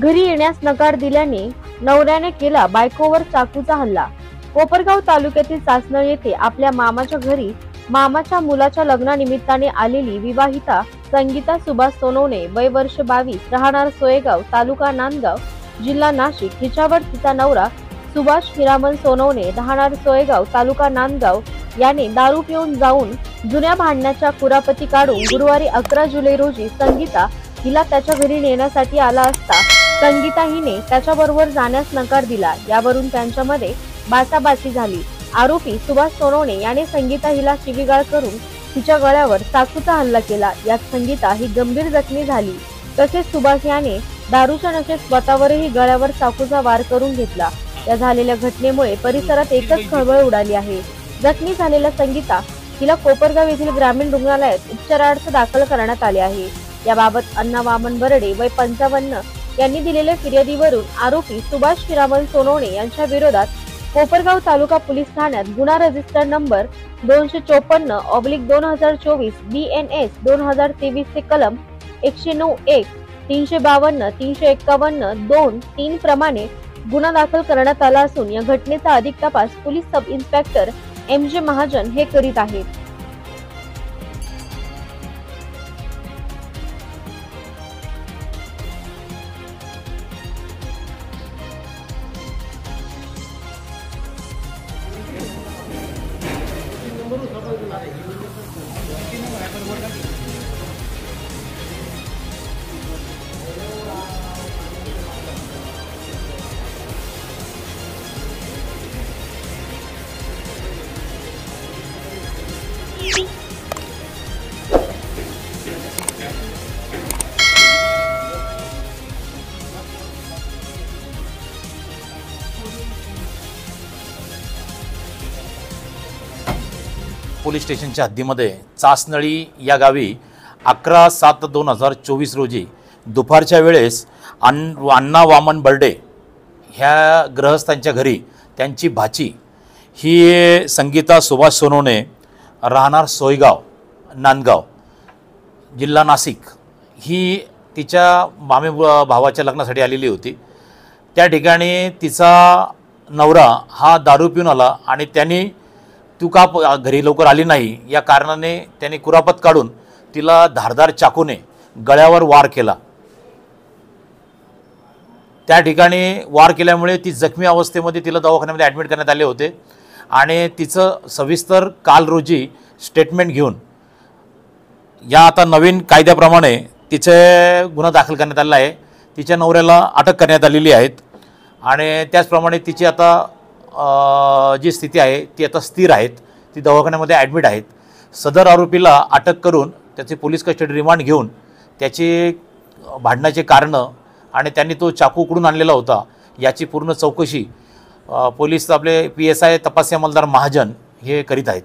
घरी येण्यास नकार दिल्याने नवऱ्याने केला बायकोवर चाकूचा हल्ला। कोपरगाव तालुक्यातील चासनळ येथे आपल्या मामाच्या घरी मामाच्या मुलाच्या लग्नानिमित्ताने आलेली विवाहिता संगीता सुभाष सोनवणे वय वर्ष 22 राहणार सोयगाव तालुका नांदगाव जिल्हा नाशिक हिच्यावर तिचा नवरा सुभाष हिरामन सोनवणे राहणार सोयगाव तालुका नांदगाव याने दारू पिऊन जाऊन जुन्या भांडण्याच्या कुरापती काढून गुरुवारी 11 जुलै रोजी संगीता हिला त्याच्या घरी नेण्यासाठी आला असता संगीता हिने त्याच्याबरोबर जाण्यास नकार दिला। यावरून त्यांच्यामध्ये बाचाबाची झाली। आरोपी सुभाष सोनवणे याने संगीता हिला शिवीगाळ करून तिच्या गळ्यावर चाकूचा हल्ला केला। यात संगीता ही गंभीर जखमी झाली। तसेच सुभाष याने दारूच्या नशेत स्वतःवरही गळ्यावर चाकूचा वार करून घेतला। या झालेल्या घटनेमुळे परिसरात एकच खळबळ उडाली आहे। जखमी झालेल्या संगीता हिला कोपरगाव येथील ग्रामीण रुग्णालयात उपचारार्थ दाखल करण्यात आले आहे। याबाबत अण्णा वामन बर्डे वय 55 यांनी दिलेल्या फिर्यादीवरून आरोपी सुभाष हिरामन सोनवणे यांच्या विरोधात कोपरगाव तालुका पोलीस ठाण्यात गुन्हा रजिस्टर नंबर 254/2024 BNS 2023 चे कलम 109(1), 352, 351, 2, 3 प्रमाणे गुन्हा दाखल करण्यात आला असून या घटनेचा अधिक तपास police sub inspector MJ Mahajan हे करीत आहेत। पोलीस स्टेशनच्या हद्दीमध्ये चासनळी या गावी 11/7/2024 रोजी दुपारच्या वेळेस अण्णा वामन बर्डे ह्या गृहस्थांच्या घरी त्यांची भाची ही संगीता सुभाष सोनवणे राहणार सोयगाव नांदगाव जिल्हा नाशिक ही तिच्या मामे भावाच्या लग्नासाठी आलेली होती। त्या ठिकाणी तिचा नवरा हा दारू पिऊन आला आणि त्यांनी तू का घरी लवकर आली नाही या कारणाने त्याने कुरापत काढून तिला धारदार चाकूने गळ्यावर वार केला। त्या ठिकाणी वार केल्यामुळे ती जखमी अवस्थेमध्ये तिला दवाखान्यामध्ये ॲडमिट करण्यात आले होते आणि तिचं सविस्तर काल रोजी स्टेटमेंट घेऊन या आता नवीन कायद्याप्रमाणे तिचे गुन्हा दाखल करण्यात आलेला आहे। तिच्या नवऱ्याला अटक करण्यात आलेली आहे आणि त्याचप्रमाणे तिची आता जी स्थिती आहे ती आता स्थिर आहेत। ती दवाखान्यामध्ये ॲडमिट आहेत। सदर आरोपीला अटक करून त्याची पोलीस कस्टडी रिमांड घेऊन त्याची भांडणाचे कारणं आणि त्यांनी तो चाकू कुठून आणलेला होता याची पूर्ण चौकशी पोलीस आपले PSI तपासी अंमलदार महाजन हे करीत आहेत।